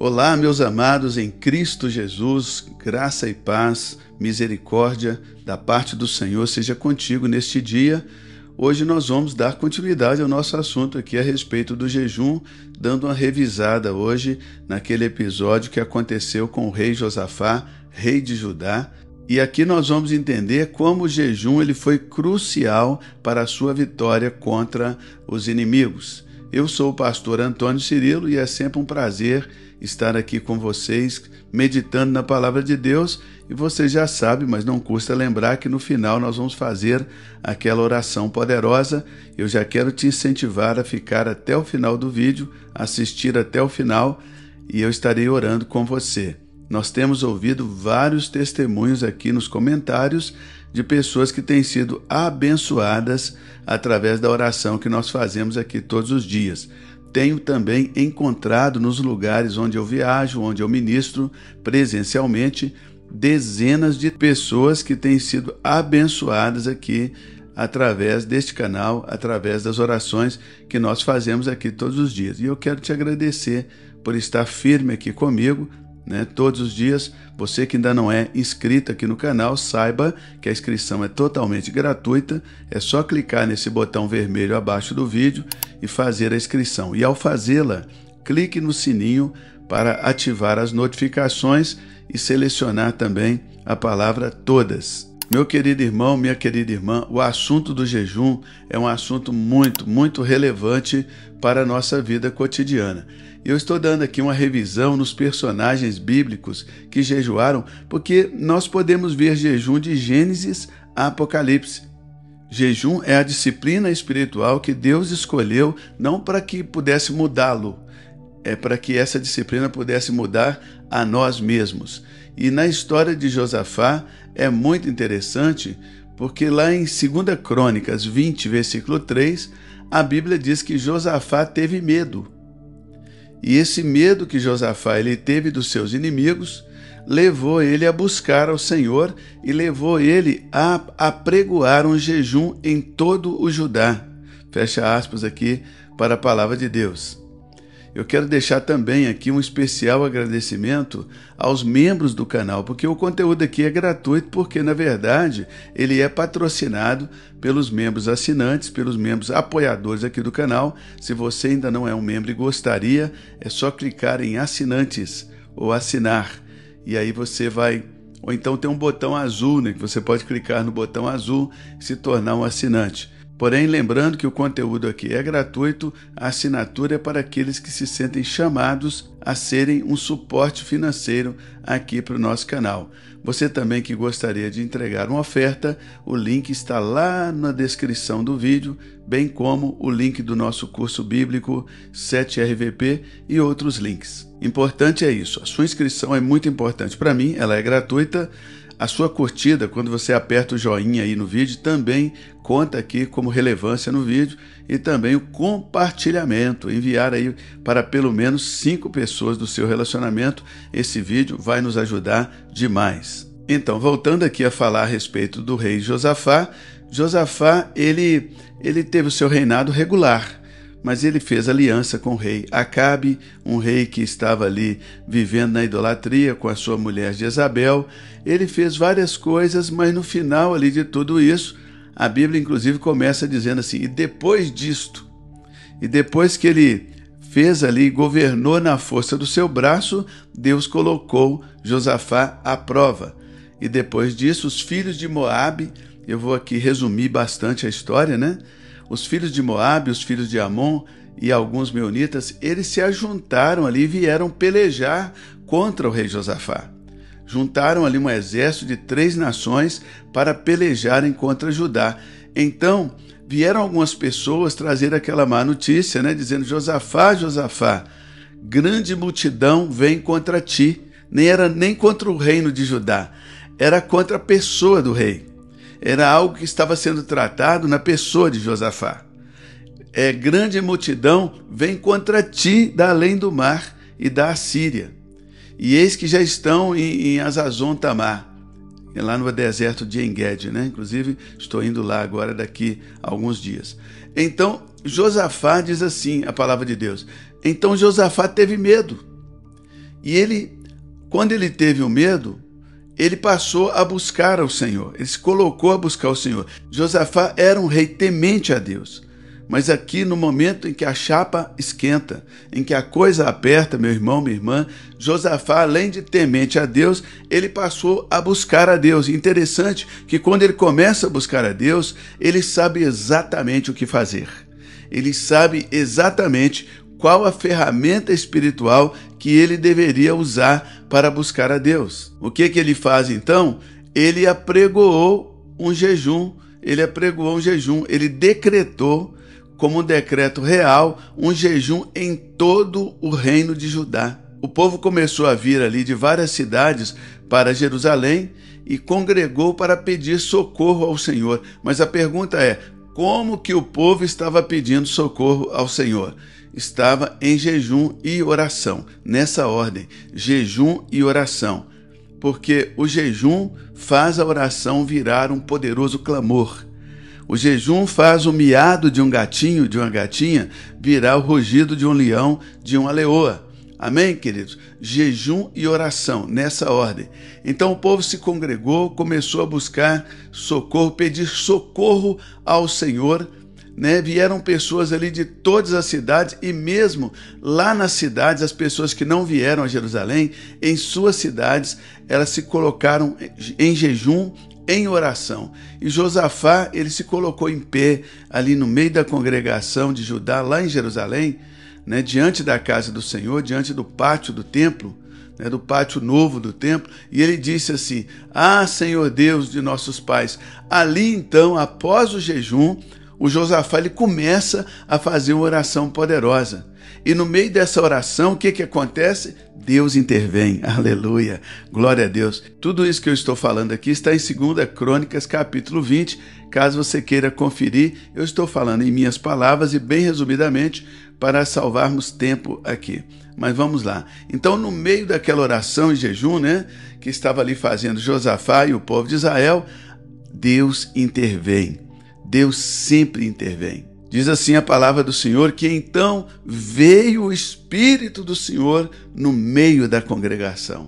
Olá, meus amados em Cristo Jesus, graça e paz, misericórdia da parte do Senhor seja contigo neste dia. Hoje nós vamos dar continuidade ao nosso assunto aqui a respeito do jejum, dando uma revisada hoje naquele episódio que aconteceu com o rei Josafá, rei de Judá. E aqui nós vamos entender como o jejum ele foi crucial para a sua vitória contra os inimigos. Eu sou o pastor Antônio Cirilo e é sempre um prazer estar aqui com vocês, meditando na palavra de Deus. E você já sabe, mas não custa lembrar que no final nós vamos fazer aquela oração poderosa. Eu já quero te incentivar a ficar até o final do vídeo, assistir até o final, e eu estarei orando com você. Nós temos ouvido vários testemunhos aqui nos comentários de pessoas que têm sido abençoadas através da oração que nós fazemos aqui todos os dias. Tenho também encontrado nos lugares onde eu viajo, onde eu ministro presencialmente, dezenas de pessoas que têm sido abençoadas aqui através deste canal, através das orações que nós fazemos aqui todos os dias. E eu quero te agradecer por estar firme aqui comigo, todos os dias. Você que ainda não é inscrito aqui no canal, saiba que a inscrição é totalmente gratuita. É só clicar nesse botão vermelho abaixo do vídeo e fazer a inscrição. E ao fazê-la, clique no sininho para ativar as notificações e selecionar também a palavra todas. Meu querido irmão, minha querida irmã, o assunto do jejum é um assunto muito relevante para a nossa vida cotidiana. Eu estou dando aqui uma revisão nos personagens bíblicos que jejuaram, porque nós podemos ver jejum de Gênesis a Apocalipse. Jejum é a disciplina espiritual que Deus escolheu não para que pudesse mudá-lo, é para que essa disciplina pudesse mudar a nós mesmos. E na história de Josafá é muito interessante, porque lá em 2 Crônicas 20, versículo 3, a Bíblia diz que Josafá teve medo. E esse medo que Josafá ele teve dos seus inimigos levou ele a buscar ao Senhor e levou ele a apregoar um jejum em todo o Judá. Fecha aspas aqui para a palavra de Deus. Eu quero deixar também aqui um especial agradecimento aos membros do canal, porque o conteúdo aqui é gratuito, porque na verdade ele é patrocinado pelos membros assinantes, pelos membros apoiadores aqui do canal. Se você ainda não é um membro e gostaria, é só clicar em assinantes ou assinar, e aí você vai, ou então tem um botão azul, que você pode clicar no botão azul e se tornar um assinante. Porém, lembrando que o conteúdo aqui é gratuito, a assinatura é para aqueles que se sentem chamados a serem um suporte financeiro aqui para o nosso canal. Você também que gostaria de entregar uma oferta, o link está lá na descrição do vídeo, bem como o link do nosso curso bíblico 7RVP e outros links. Importante é isso, a sua inscrição é muito importante para mim, ela é gratuita. A sua curtida, quando você aperta o joinha aí no vídeo, também conta aqui como relevância no vídeo, e também o compartilhamento, enviar aí para pelo menos 5 pessoas do seu relacionamento. Esse vídeo vai nos ajudar demais. Então, voltando aqui a falar a respeito do rei Josafá, ele teve o seu reinado regular, mas ele fez aliança com o rei Acabe, um rei que estava ali vivendo na idolatria com a sua mulher Jezabel. Ele fez várias coisas, mas no final ali de tudo isso, a Bíblia inclusive começa dizendo assim, e depois que ele fez ali, governou na força do seu braço, Deus colocou Josafá à prova. E depois disso, os filhos de Moabe, eu vou aqui resumir bastante a história, Os filhos de Moabe, os filhos de Amon e alguns meunitas, eles se ajuntaram ali e vieram pelejar contra o rei Josafá. Juntaram ali um exército de 3 nações para pelejarem contra Judá. Então, vieram algumas pessoas trazer aquela má notícia, dizendo, Josafá, grande multidão vem contra ti. Nem era nem contra o reino de Judá, era contra a pessoa do rei. Era algo que estava sendo tratado na pessoa de Josafá. Grande multidão vem contra ti da além do mar e da Assíria. E eis que já estão em Azazon Tamar, lá no deserto de En-Gedi, Inclusive, estou indo lá agora daqui a alguns dias. Então, Josafá diz assim, a palavra de Deus. Então, Josafá teve medo. E ele, quando ele teve o medo, ele passou a buscar ao Senhor. Ele se colocou a buscar o Senhor. Josafá era um rei temente a Deus. Mas aqui, no momento em que a chapa esquenta, em que a coisa aperta, meu irmão, minha irmã, Josafá, além de temente a Deus, ele passou a buscar a Deus. Interessante que quando ele começa a buscar a Deus, ele sabe exatamente o que fazer. Ele sabe exatamente qual a ferramenta espiritual que ele deveria usar para buscar a Deus. O que ele faz então? Ele apregoou um jejum, ele decretou como um decreto real, um jejum em todo o reino de Judá. O povo começou a vir ali de várias cidades para Jerusalém e congregou para pedir socorro ao Senhor. Mas a pergunta é, como que o povo estava pedindo socorro ao Senhor? Estava em jejum e oração, nessa ordem, jejum e oração. Porque o jejum faz a oração virar um poderoso clamor. O jejum faz o miado de um gatinho, de uma gatinha, virar o rugido de um leão, de uma leoa. Amém, queridos? Jejum e oração, nessa ordem. Então o povo se congregou, começou a buscar socorro, pedir socorro ao Senhor, né? Vieram pessoas ali de todas as cidades e mesmo lá nas cidades, as pessoas que não vieram a Jerusalém, em suas cidades, elas se colocaram em jejum, em oração. E Josafá, ele se colocou em pé ali no meio da congregação de Judá, lá em Jerusalém, né, diante da casa do Senhor, diante do pátio do templo, né, do pátio novo do templo, e ele disse assim: Ah, Senhor Deus de nossos pais. Ali então, após o jejum, o Josafá ele começa a fazer uma oração poderosa. E no meio dessa oração, o que acontece? Deus intervém. Aleluia. Glória a Deus. Tudo isso que eu estou falando aqui está em 2 Crônicas, capítulo 20. Caso você queira conferir, eu estou falando em minhas palavras e bem resumidamente para salvarmos tempo aqui. Mas vamos lá. Então, no meio daquela oração e jejum, né, que estava ali fazendo Josafá e o povo de Israel, Deus intervém. Deus sempre intervém. Diz assim a palavra do Senhor, que então veio o Espírito do Senhor no meio da congregação.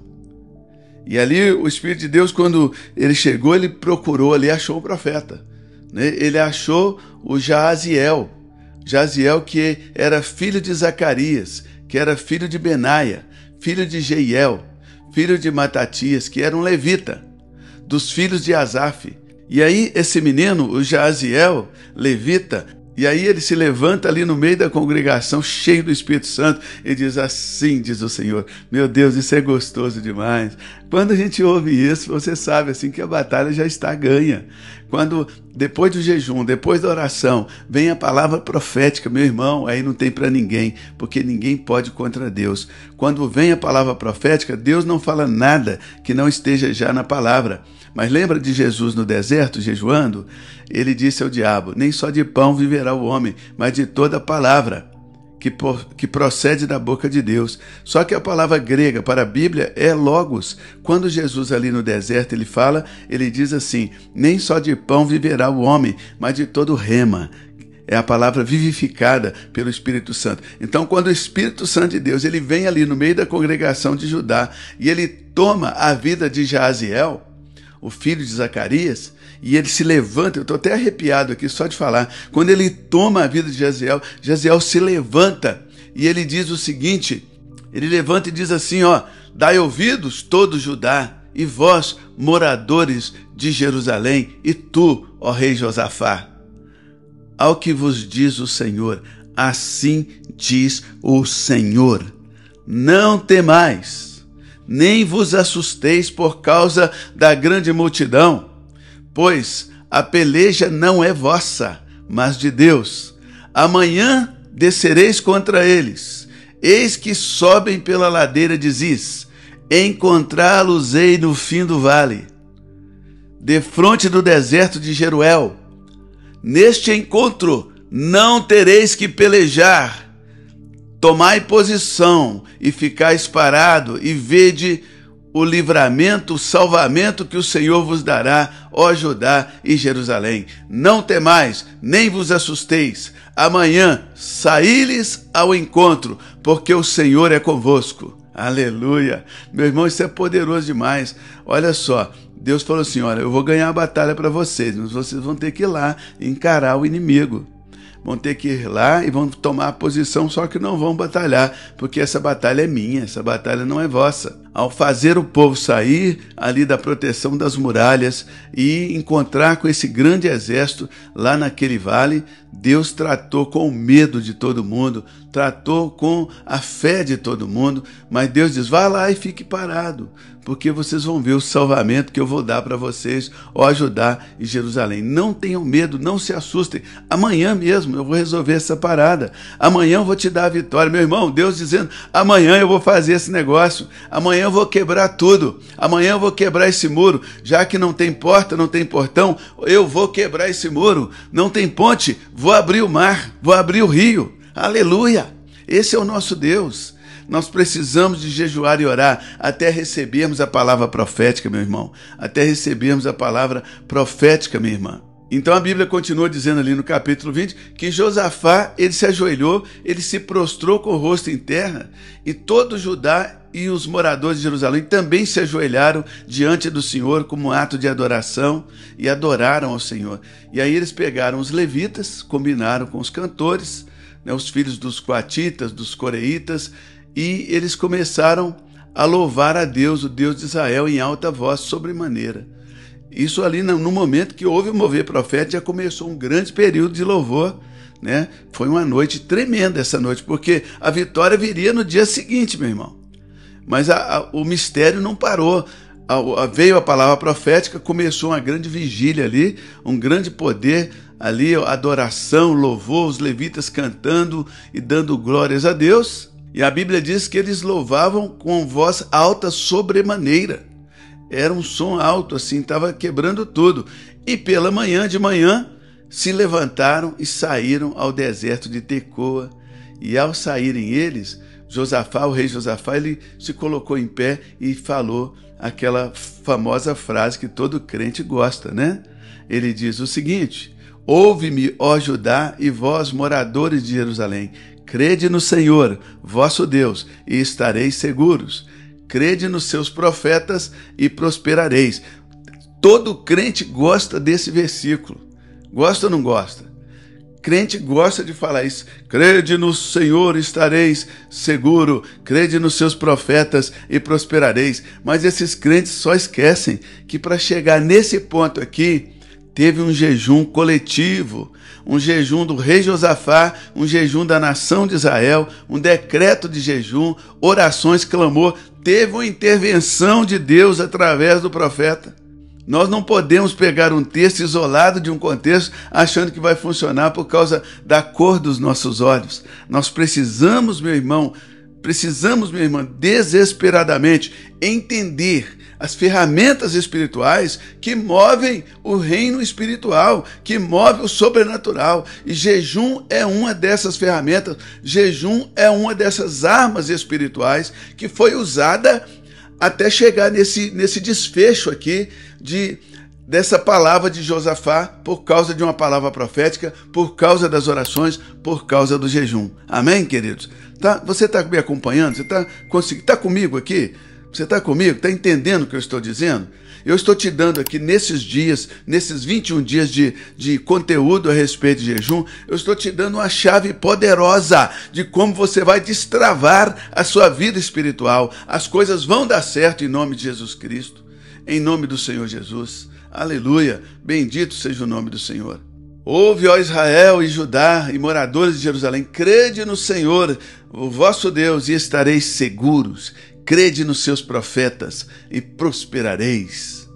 E ali o Espírito de Deus, quando ele chegou, ele procurou ali, achou o profeta, né? Ele achou o Jaziel, que era filho de Zacarias, que era filho de Benaia, filho de Jeiel, filho de Matatias, que era um levita, dos filhos de Asaf. E aí esse menino, o Jaziel, levita, e aí ele se levanta ali no meio da congregação, cheio do Espírito Santo, e diz assim, diz o Senhor: meu Deus, isso é gostoso demais. Quando a gente ouve isso, você sabe assim que a batalha já está ganha. Quando, depois do jejum, depois da oração, vem a palavra profética, meu irmão, aí não tem para ninguém, porque ninguém pode contra Deus. Quando vem a palavra profética, Deus não fala nada que não esteja já na palavra. Mas lembra de Jesus no deserto, jejuando? Ele disse ao diabo: nem só de pão viverá o homem, mas de toda palavra que procede da boca de Deus. Só que a palavra grega para a Bíblia é logos. Quando Jesus ali no deserto ele fala, ele diz assim: nem só de pão viverá o homem, mas de todo rema. É a palavra vivificada pelo Espírito Santo. Então, quando o Espírito Santo de Deus ele vem ali no meio da congregação de Judá e ele toma a vida de Jaziel, o filho de Zacarias, e ele se levanta, eu estou até arrepiado aqui só de falar, quando ele toma a vida de Jaziel, Jaziel se levanta e ele diz o seguinte, ele levanta e diz assim, ó: dai ouvidos todo Judá, e vós, moradores de Jerusalém, e tu, ó rei Josafá, ao que vos diz o Senhor, assim diz o Senhor: não temais, nem vos assusteis por causa da grande multidão, pois a peleja não é vossa, mas de Deus. Amanhã descereis contra eles. Eis que sobem pela ladeira de Ziz. Encontrá-los-ei no fim do vale, defronte do deserto de Jeruel. Neste encontro não tereis que pelejar. Tomai posição e ficais parado, e vede o livramento, o salvamento que o Senhor vos dará, ó Judá e Jerusalém. Não temais, nem vos assusteis. Amanhã saí-lhes ao encontro, porque o Senhor é convosco. Aleluia. Meu irmão, isso é poderoso demais. Olha só, Deus falou assim, olha, eu vou ganhar a batalha para vocês, mas vocês vão ter que ir lá encarar o inimigo. Vão ter que ir lá e vão tomar a posição, só que não vão batalhar, porque essa batalha é minha, essa batalha não é vossa. Ao fazer o povo sair ali da proteção das muralhas e encontrar com esse grande exército lá naquele vale, Deus tratou com o medo de todo mundo, tratou com a fé de todo mundo, mas Deus diz, vá lá e fique parado, porque vocês vão ver o salvamento que eu vou dar para vocês, ou ajudar em Jerusalém. Não tenham medo, não se assustem. Amanhã mesmo eu vou resolver essa parada. Amanhã eu vou te dar a vitória. Meu irmão, Deus dizendo, amanhã eu vou fazer esse negócio. Amanhã eu vou quebrar tudo. Amanhã eu vou quebrar esse muro. Já que não tem porta, não tem portão, eu vou quebrar esse muro. Não tem ponte, vou abrir o mar, vou abrir o rio. Aleluia! Esse é o nosso Deus. Nós precisamos de jejuar e orar até recebermos a palavra profética, meu irmão. Até recebermos a palavra profética, minha irmã. Então a Bíblia continua dizendo ali no capítulo 20 que Josafá, ele se ajoelhou, ele se prostrou com o rosto em terra, e todo Judá e os moradores de Jerusalém também se ajoelharam diante do Senhor como ato de adoração e adoraram ao Senhor. E aí eles pegaram os levitas, combinaram com os cantores, né, os filhos dos coatitas, dos coreitas, e eles começaram a louvar a Deus, o Deus de Israel, em alta voz, sobremaneira. Isso ali, no momento que houve o mover profético, já começou um grande período de louvor, né? Foi uma noite tremenda essa noite, porque a vitória viria no dia seguinte, meu irmão. Mas o mistério não parou. Veio a palavra profética, começou uma grande vigília ali, um grande poder ali, adoração, louvor, os levitas cantando e dando glórias a Deus. E a Bíblia diz que eles louvavam com voz alta sobremaneira. Era um som alto assim, estava quebrando tudo. E pela manhã, de manhã, se levantaram e saíram ao deserto de Tecoa. E ao saírem eles, Josafá, o rei Josafá, ele se colocou em pé e falou aquela famosa frase que todo crente gosta, né? Ele diz o seguinte: ouve-me, ó Judá, e vós, moradores de Jerusalém, crede no Senhor, vosso Deus, e estareis seguros. Crede nos seus profetas e prosperareis. Todo crente gosta desse versículo. Gosta ou não gosta? Crente gosta de falar isso. Crede no Senhor, estareis seguro. Crede nos seus profetas e prosperareis. Mas esses crentes só esquecem que para chegar nesse ponto aqui, teve um jejum coletivo, um jejum do rei Josafá, um jejum da nação de Israel, um decreto de jejum, orações, clamor. Teve uma intervenção de Deus através do profeta. Nós não podemos pegar um texto isolado de um contexto achando que vai funcionar por causa da cor dos nossos olhos. Nós precisamos, meu irmão, minha irmã, desesperadamente entender as ferramentas espirituais que movem o reino espiritual, que move o sobrenatural. E jejum é uma dessas ferramentas, jejum é uma dessas armas espirituais que foi usada até chegar nesse desfecho aqui dessa palavra de Josafá, por causa de uma palavra profética, por causa das orações, por causa do jejum. Amém, queridos? Você está me acompanhando? Você está comigo aqui? Você está comigo? Está entendendo o que eu estou dizendo? Eu estou te dando aqui nesses dias, nesses 21 dias de conteúdo a respeito de jejum, eu estou te dando uma chave poderosa de como você vai destravar a sua vida espiritual. As coisas vão dar certo em nome de Jesus Cristo, em nome do Senhor Jesus. Aleluia! Bendito seja o nome do Senhor. Ouve, ó Israel e Judá e moradores de Jerusalém, crede no Senhor, o vosso Deus, e estareis seguros. Crede nos seus profetas e prosperareis.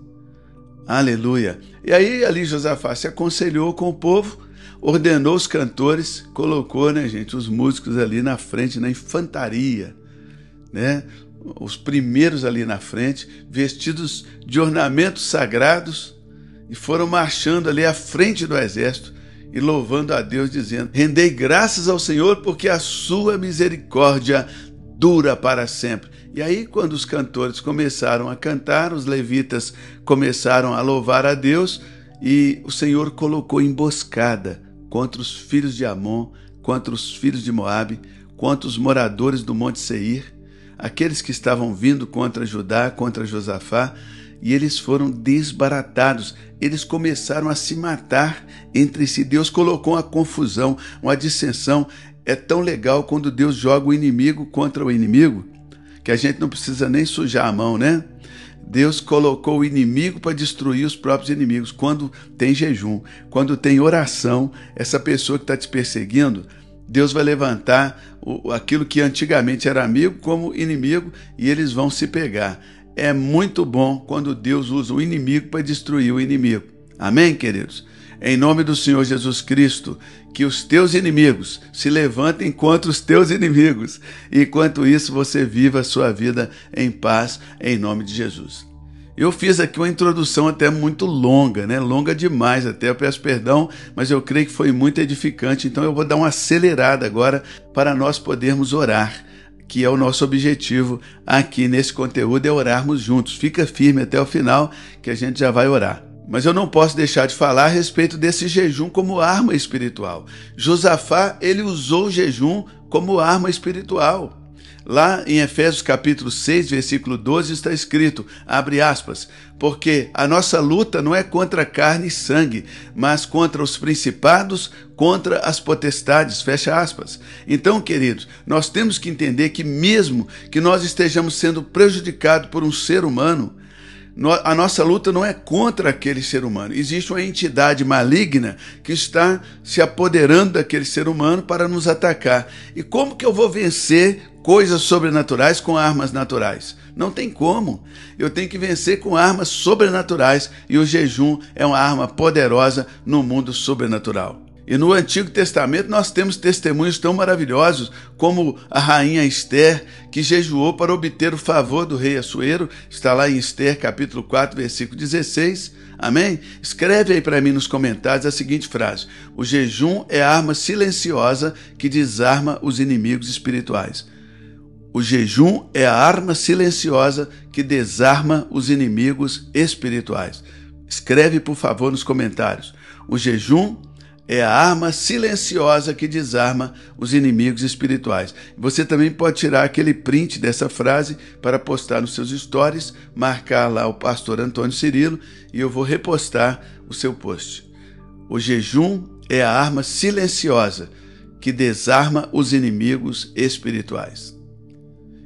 Aleluia. E aí ali Josafá se aconselhou com o povo, ordenou os cantores, colocou, né, gente, os músicos ali na frente, na infantaria, né? Os primeiros ali na frente, vestidos de ornamentos sagrados, e foram marchando ali à frente do exército e louvando a Deus, dizendo: rendei graças ao Senhor, porque a sua misericórdia dura para sempre. E aí, quando os cantores começaram a cantar, os levitas começaram a louvar a Deus, e o Senhor colocou emboscada contra os filhos de Amon, contra os filhos de Moabe, contra os moradores do Monte Seir. aqueles que estavam vindo contra Judá, contra Josafá, e eles foram desbaratados. Eles começaram a se matar entre si. Deus colocou uma confusão, uma dissensão. É tão legal quando Deus joga o inimigo contra o inimigo, que a gente não precisa nem sujar a mão, né? Deus colocou o inimigo para destruir os próprios inimigos. Quando tem jejum, quando tem oração, essa pessoa que está te perseguindo, Deus vai levantar aquilo que antigamente era amigo como inimigo e eles vão se pegar. É muito bom quando Deus usa o inimigo para destruir o inimigo. Amém, queridos? Em nome do Senhor Jesus Cristo, que os teus inimigos se levantem contra os teus inimigos. E enquanto isso, você viva a sua vida em paz, em nome de Jesus. Eu fiz aqui uma introdução até muito longa, né? Longa demais até, eu peço perdão, mas eu creio que foi muito edificante. Então eu vou dar uma acelerada agora para nós podermos orar, que é o nosso objetivo aqui nesse conteúdo, é orarmos juntos. Fica firme até o final, que a gente já vai orar. Mas eu não posso deixar de falar a respeito desse jejum como arma espiritual. Josafá, ele usou o jejum como arma espiritual. Lá em Efésios capítulo 6, versículo 12, está escrito, abre aspas, porque a nossa luta não é contra carne e sangue, mas contra os principados, contra as potestades, fecha aspas. Então, queridos, nós temos que entender que mesmo que nós estejamos sendo prejudicados por um ser humano, a nossa luta não é contra aquele ser humano. Existe uma entidade maligna que está se apoderando daquele ser humano para nos atacar. E como que eu vou vencer coisas sobrenaturais com armas naturais? Não tem como. Eu tenho que vencer com armas sobrenaturais e o jejum é uma arma poderosa no mundo sobrenatural. E no Antigo Testamento nós temos testemunhos tão maravilhosos como a rainha Esther, que jejuou para obter o favor do rei Assuero. Está lá em Esther, capítulo 4, versículo 16. Amém? Escreve aí para mim nos comentários a seguinte frase: o jejum é a arma silenciosa que desarma os inimigos espirituais. O jejum é a arma silenciosa que desarma os inimigos espirituais. Escreve, por favor, nos comentários. O jejum é a arma silenciosa que desarma os inimigos espirituais. Você também pode tirar aquele print dessa frase para postar nos seus stories, marcar lá o pastor Antônio Cirilo e eu vou repostar o seu post. O jejum é a arma silenciosa que desarma os inimigos espirituais.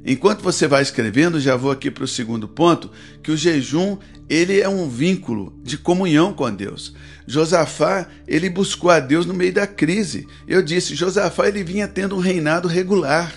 Enquanto você vai escrevendo, já vou aqui para o segundo ponto, que o jejum ele é um vínculo de comunhão com Deus. Josafá, ele buscou a Deus no meio da crise. Eu disse, Josafá ele vinha tendo um reinado regular.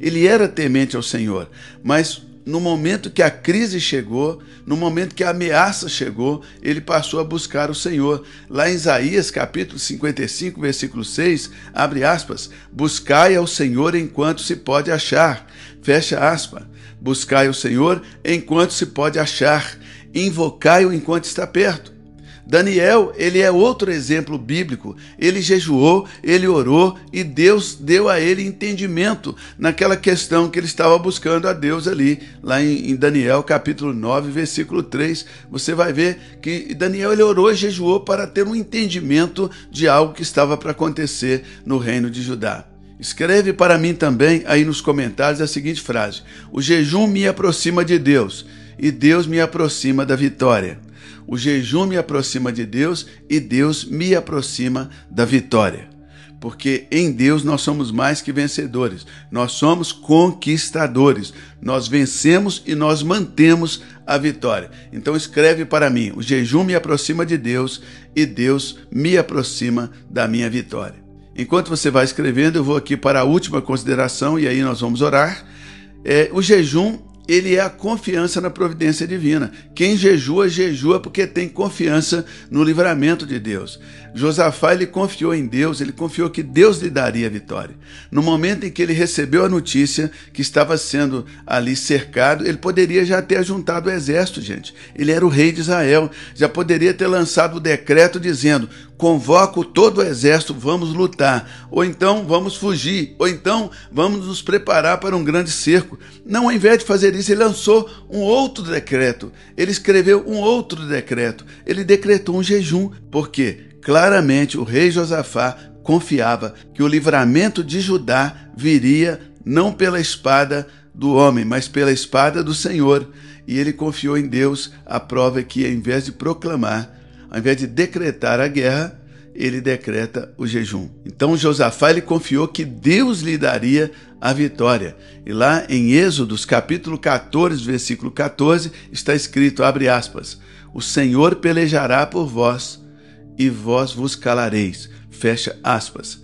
Ele era temente ao Senhor, mas no momento que a crise chegou, no momento que a ameaça chegou, ele passou a buscar o Senhor. Lá em Isaías, capítulo 55, versículo 6, abre aspas, buscai ao Senhor enquanto se pode achar, fecha aspas, buscai o Senhor enquanto se pode achar, invocai-o enquanto está perto. Daniel, ele é outro exemplo bíblico. Ele jejuou, ele orou e Deus deu a ele entendimento naquela questão que ele estava buscando a Deus ali. Lá em Daniel, capítulo 9, versículo 3, você vai ver que Daniel ele orou e jejuou para ter um entendimento de algo que estava para acontecer no reino de Judá. Escreve para mim também aí nos comentários a seguinte frase: o jejum me aproxima de Deus e Deus me aproxima da vitória. O jejum me aproxima de Deus e Deus me aproxima da vitória. Porque em Deus nós somos mais que vencedores. Nós somos conquistadores. Nós vencemos e nós mantemos a vitória. Então escreve para mim: o jejum me aproxima de Deus e Deus me aproxima da minha vitória. Enquanto você vai escrevendo, eu vou aqui para a última consideração e aí nós vamos orar. O jejum ele é a confiança na providência divina. Quem jejua, jejua porque tem confiança no livramento de Deus. Josafá, ele confiou em Deus, ele confiou que Deus lhe daria a vitória. No momento em que ele recebeu a notícia que estava sendo ali cercado, ele poderia já ter juntado o exército, gente. Ele era o rei de Israel, já poderia ter lançado o decreto dizendo: convoco todo o exército, vamos lutar, ou então vamos fugir, ou então vamos nos preparar para um grande cerco. Não, ao invés de fazer isso, ele lançou um outro decreto, ele escreveu um outro decreto, ele decretou um jejum, porque claramente o rei Josafá confiava que o livramento de Judá viria não pela espada do homem, mas pela espada do Senhor. E ele confiou em Deus. A prova é que, ao invés de proclamar, ao invés de decretar a guerra, ele decreta o jejum. Então Josafá, ele confiou que Deus lhe daria a vitória. E lá em Êxodos, capítulo 14, versículo 14, está escrito, abre aspas, o Senhor pelejará por vós, e vós vos calareis. Fecha aspas.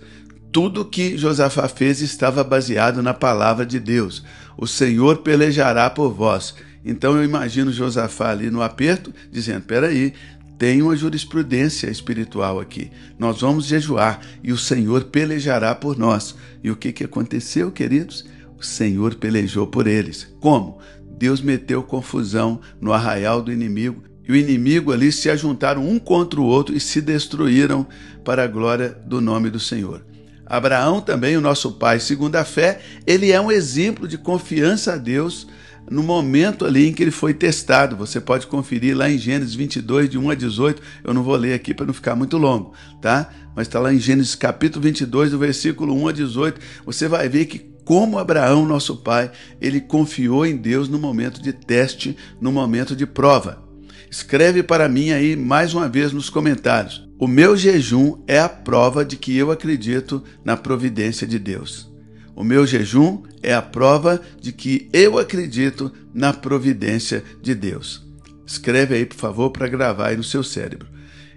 Tudo que Josafá fez estava baseado na palavra de Deus. O Senhor pelejará por vós. Então eu imagino Josafá ali no aperto, dizendo, peraí, tem uma jurisprudência espiritual aqui. Nós vamos jejuar e o Senhor pelejará por nós. E o que aconteceu, queridos? O Senhor pelejou por eles. Como? Deus meteu confusão no arraial do inimigo. E o inimigo ali se ajuntaram um contra o outro e se destruíram para a glória do nome do Senhor. Abraão também, o nosso pai, segundo a fé, ele é um exemplo de confiança a Deus no momento ali em que ele foi testado. Você pode conferir lá em Gênesis 22, de 1 a 18. Eu não vou ler aqui para não ficar muito longo, tá? Mas está lá em Gênesis capítulo 22, do versículo 1 a 18. Você vai ver que como Abraão, nosso pai, ele confiou em Deus no momento de teste, no momento de prova. Escreve para mim aí mais uma vez nos comentários. O meu jejum é a prova de que eu acredito na providência de Deus. O meu jejum é a prova de que eu acredito na providência de Deus. Escreve aí, por favor, para gravar aí no seu cérebro.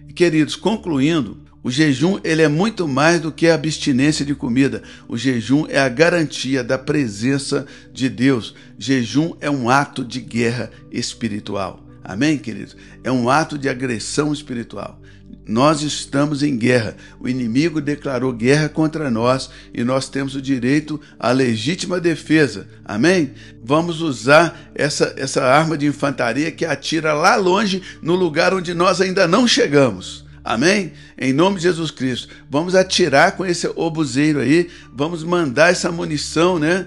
E, queridos, concluindo, o jejum ele é muito mais do que a abstinência de comida. O jejum é a garantia da presença de Deus. Jejum é um ato de guerra espiritual. Amém, queridos? É um ato de agressão espiritual. Nós estamos em guerra. O inimigo declarou guerra contra nós e nós temos o direito à legítima defesa. Amém? Vamos usar essa arma de infantaria que atira lá longe, no lugar onde nós ainda não chegamos. Amém? Em nome de Jesus Cristo. Vamos atirar com esse obuseiro aí, vamos mandar essa munição, né?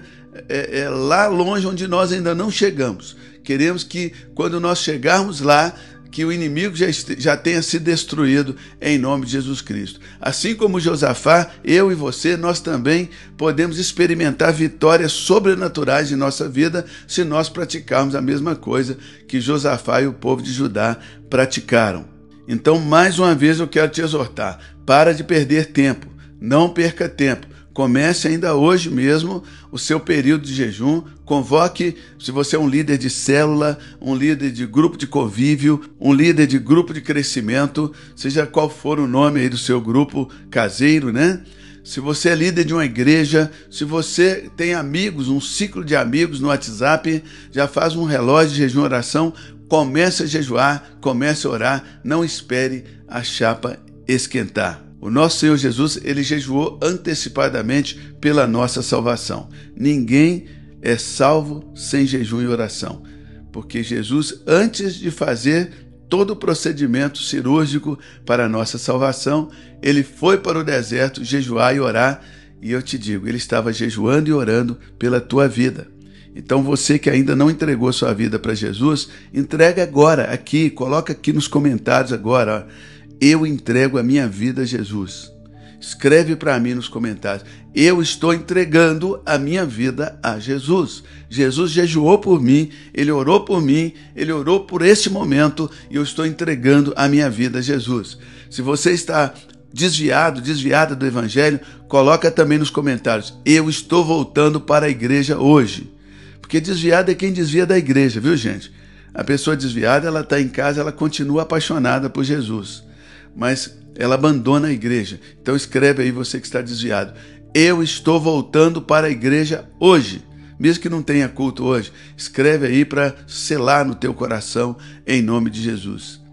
Lá longe onde nós ainda não chegamos. Queremos que quando nós chegarmos lá, que o inimigo já tenha sido destruído em nome de Jesus Cristo. Assim como Josafá, eu e você, nós também podemos experimentar vitórias sobrenaturais em nossa vida se nós praticarmos a mesma coisa que Josafá e o povo de Judá praticaram. Então, mais uma vez eu quero te exortar, para de perder tempo, não perca tempo. Comece ainda hoje mesmo o seu período de jejum. Convoque, se você é um líder de célula, um líder de grupo de convívio, um líder de grupo de crescimento, seja qual for o nome aí do seu grupo caseiro, né? Se você é líder de uma igreja, se você tem amigos, um ciclo de amigos no WhatsApp, já faz um relógio de jejum e oração, comece a jejuar, comece a orar, não espere a chapa esquentar. O nosso Senhor Jesus, ele jejuou antecipadamente pela nossa salvação. Ninguém é salvo sem jejum e oração, porque Jesus, antes de fazer todo o procedimento cirúrgico para a nossa salvação, ele foi para o deserto jejuar e orar, e eu te digo, ele estava jejuando e orando pela tua vida. Então você que ainda não entregou sua vida para Jesus, entrega agora, aqui, coloca aqui nos comentários agora, ó. Eu entrego a minha vida a Jesus. Escreve para mim nos comentários. Eu estou entregando a minha vida a Jesus. Jesus jejuou por mim, ele orou por mim, ele orou por este momento e eu estou entregando a minha vida a Jesus. Se você está desviada do evangelho, coloca também nos comentários. Eu estou voltando para a igreja hoje. Porque desviado é quem desvia da igreja, viu, gente? A pessoa desviada, ela está em casa, ela continua apaixonada por Jesus, mas ela abandona a igreja. Então escreve aí, você que está desviado. Eu estou voltando para a igreja hoje. Mesmo que não tenha culto hoje, escreve aí para selar no teu coração, em nome de Jesus.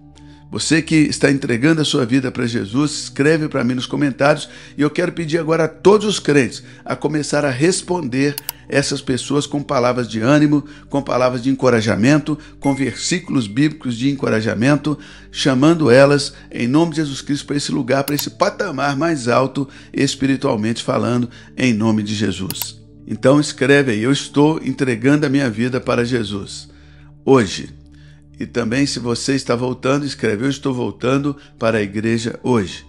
Você que está entregando a sua vida para Jesus, escreve para mim nos comentários. E eu quero pedir agora a todos os crentes a começar a responder essas pessoas com palavras de ânimo, com palavras de encorajamento, com versículos bíblicos de encorajamento, chamando elas, em nome de Jesus Cristo, para esse lugar, para esse patamar mais alto, espiritualmente falando, em nome de Jesus. Então escreve aí, eu estou entregando a minha vida para Jesus hoje. E também, se você está voltando, escreve, eu estou voltando para a igreja hoje.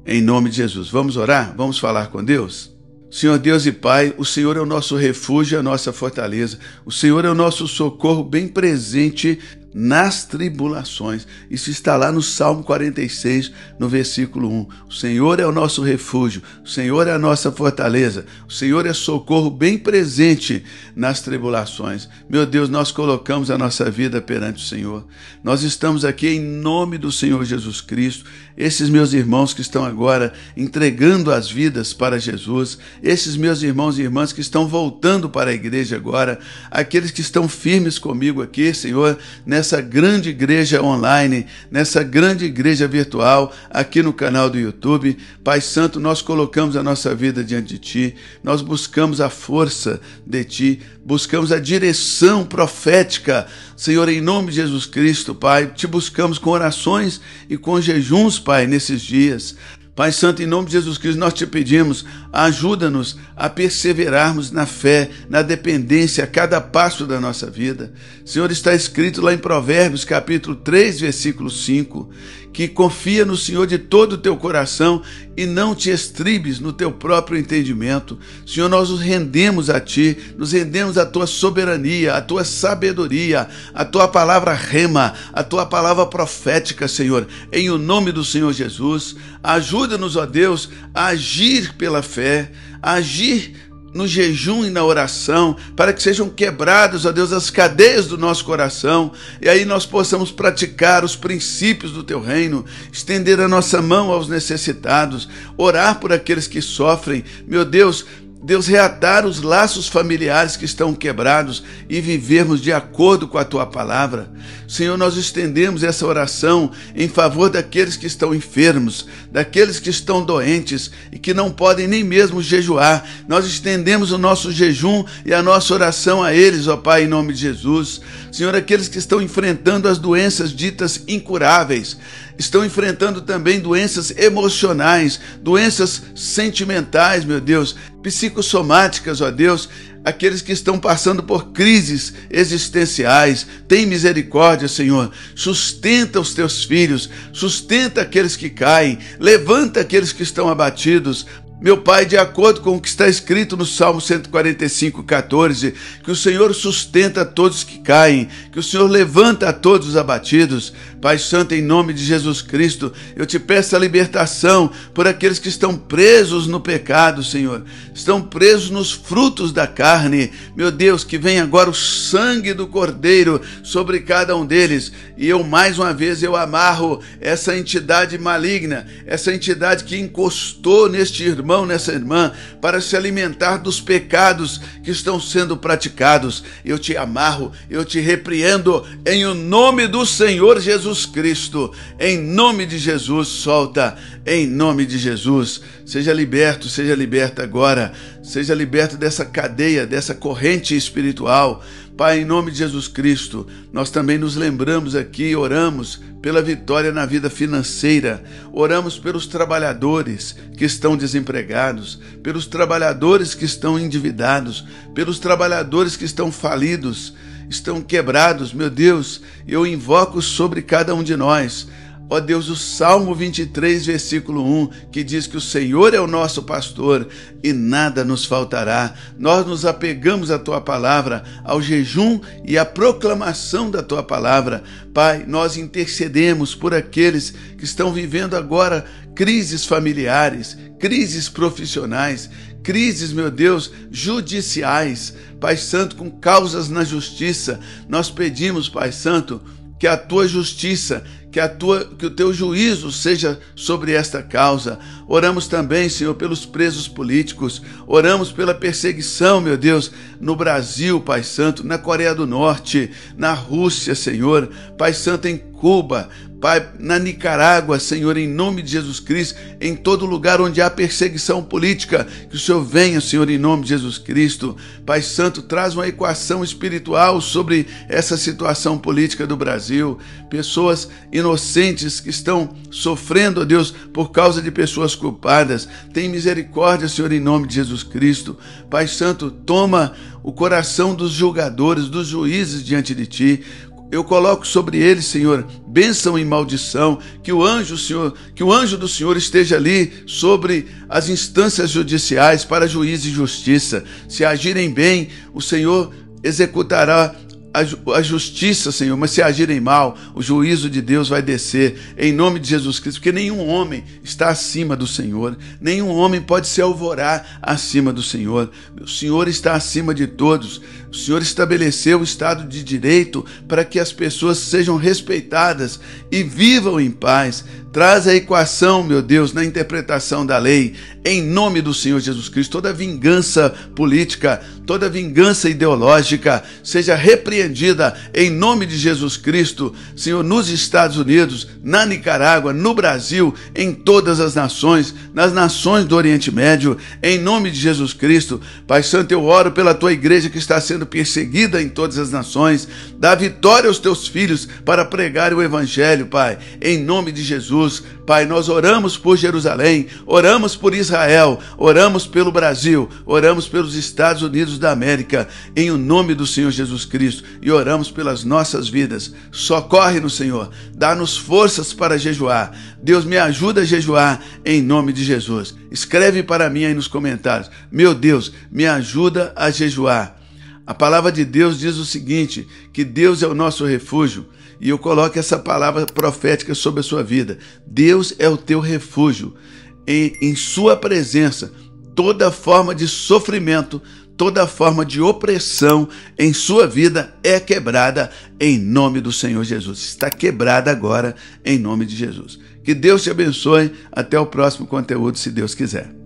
Em nome de Jesus. Vamos orar? Vamos falar com Deus? Senhor Deus e Pai, o Senhor é o nosso refúgio e a nossa fortaleza. O Senhor é o nosso socorro bem presente nas tribulações. Isso está lá no Salmo 46, no versículo 1. O Senhor é o nosso refúgio, o Senhor é a nossa fortaleza, o Senhor é socorro bem presente nas tribulações. Meu Deus, nós colocamos a nossa vida perante o Senhor. Nós estamos aqui em nome do Senhor Jesus Cristo. Esses meus irmãos que estão agora entregando as vidas para Jesus, esses meus irmãos e irmãs que estão voltando para a igreja agora, aqueles que estão firmes comigo aqui, Senhor, nessa grande igreja online, nessa grande igreja virtual, aqui no canal do YouTube. Pai Santo, nós colocamos a nossa vida diante de Ti, nós buscamos a força de Ti, buscamos a direção profética, Senhor, em nome de Jesus Cristo, Pai, Te buscamos com orações e com jejuns, Pai, nesses dias. Pai Santo, em nome de Jesus Cristo, nós Te pedimos, ajuda-nos a perseverarmos na fé, na dependência a cada passo da nossa vida. Senhor, está escrito lá em Provérbios, capítulo 3, versículo 5, que confia no Senhor de todo o teu coração e não te estribes no teu próprio entendimento. Senhor, nós nos rendemos a Ti, nos rendemos à Tua soberania, à Tua sabedoria, à Tua palavra rema, à Tua palavra profética, Senhor, em o nome do Senhor Jesus. Ajuda-nos, ó Deus, a agir pela fé, a agir no jejum e na oração, para que sejam quebradas, ó Deus, as cadeias do nosso coração, e aí nós possamos praticar os princípios do Teu reino, estender a nossa mão aos necessitados, orar por aqueles que sofrem. Meu Deus, reatar os laços familiares que estão quebrados e vivermos de acordo com a Tua palavra. Senhor, nós estendemos essa oração em favor daqueles que estão enfermos, daqueles que estão doentes e que não podem nem mesmo jejuar. Nós estendemos o nosso jejum e a nossa oração a eles, ó Pai, em nome de Jesus. Senhor, aqueles que estão enfrentando as doenças ditas incuráveis, estão enfrentando também doenças emocionais, doenças sentimentais, meu Deus, psicossomáticas, ó Deus, aqueles que estão passando por crises existenciais. Tem misericórdia, Senhor. Sustenta os Teus filhos, sustenta aqueles que caem, levanta aqueles que estão abatidos. Meu Pai, de acordo com o que está escrito no Salmo 145, 14, que o Senhor sustenta todos que caem, que o Senhor levanta a todos os abatidos. Pai Santo, em nome de Jesus Cristo, eu Te peço a libertação por aqueles que estão presos no pecado, Senhor, estão presos nos frutos da carne. Meu Deus, que venha agora o sangue do Cordeiro sobre cada um deles, e eu mais uma vez amarro essa entidade maligna, essa entidade que encostou neste irmão, nessa irmã, para se alimentar dos pecados que estão sendo praticados. Eu te amarro, eu te repreendo em o nome do Senhor Jesus Cristo. Em nome de Jesus, solta, em nome de Jesus. Seja liberto, seja liberta agora, seja liberto dessa cadeia, dessa corrente espiritual. Pai, em nome de Jesus Cristo, nós também nos lembramos aqui, oramos pela vitória na vida financeira, oramos pelos trabalhadores que estão desempregados, pelos trabalhadores que estão endividados, pelos trabalhadores que estão falidos, estão quebrados. Meu Deus, eu invoco sobre cada um de nós, ó Deus, o Salmo 23, versículo 1, que diz que o Senhor é o nosso pastor e nada nos faltará. Nós nos apegamos à Tua palavra, ao jejum e à proclamação da Tua palavra. Pai, nós intercedemos por aqueles que estão vivendo agora crises familiares, crises profissionais, crises, meu Deus, judiciais. Pai Santo, com causas na justiça, nós pedimos, Pai Santo, que a Tua justiça, que o Teu juízo seja sobre esta causa. Oramos também, Senhor, pelos presos políticos, oramos pela perseguição, meu Deus, no Brasil, Pai Santo, na Coreia do Norte, na Rússia, Senhor, Pai Santo, em Cuba, Pai, na Nicarágua, Senhor, em nome de Jesus Cristo, em todo lugar onde há perseguição política, que o Senhor venha, Senhor, em nome de Jesus Cristo. Pai Santo, traz uma equação espiritual sobre essa situação política do Brasil. Pessoas inocentes que estão sofrendo, ó Deus, por causa de pessoas culpadas. Tem misericórdia, Senhor, em nome de Jesus Cristo. Pai Santo, toma o coração dos julgadores, dos juízes diante de Ti. Eu coloco sobre ele, Senhor, bênção e maldição, que o anjo do Senhor esteja ali sobre as instâncias judiciais para juízo e justiça. Se agirem bem, o Senhor executará a justiça, Senhor, mas se agirem mal, o juízo de Deus vai descer em nome de Jesus Cristo, porque nenhum homem está acima do Senhor, nenhum homem pode se alvorar acima do Senhor. O Senhor está acima de todos. O Senhor estabeleceu o Estado de Direito para que as pessoas sejam respeitadas e vivam em paz. Traz a equação, meu Deus, na interpretação da lei, em nome do Senhor Jesus Cristo. Toda vingança política, toda vingança ideológica seja repreendida em nome de Jesus Cristo, Senhor, nos Estados Unidos, na Nicarágua, no Brasil, em todas as nações, nas nações do Oriente Médio, em nome de Jesus Cristo. Pai Santo, eu oro pela tua igreja que está sendo perseguida em todas as nações. Dá vitória aos teus filhos para pregar o Evangelho, Pai, em nome de Jesus. Pai, nós oramos por Jerusalém, oramos por Israel, oramos pelo Brasil, oramos pelos Estados Unidos da América, em o nome do Senhor Jesus Cristo, e oramos pelas nossas vidas. Socorre-nos, Senhor, dá-nos forças para jejuar. Deus, me ajuda a jejuar em nome de Jesus. Escreve para mim aí nos comentários: meu Deus, me ajuda a jejuar. A palavra de Deus diz o seguinte, que Deus é o nosso refúgio, e eu coloco essa palavra profética sobre a sua vida. Deus é o teu refúgio. Em sua presença, toda forma de sofrimento, toda forma de opressão em sua vida é quebrada em nome do Senhor Jesus. Está quebrada agora em nome de Jesus. Que Deus te abençoe. Até o próximo conteúdo, se Deus quiser.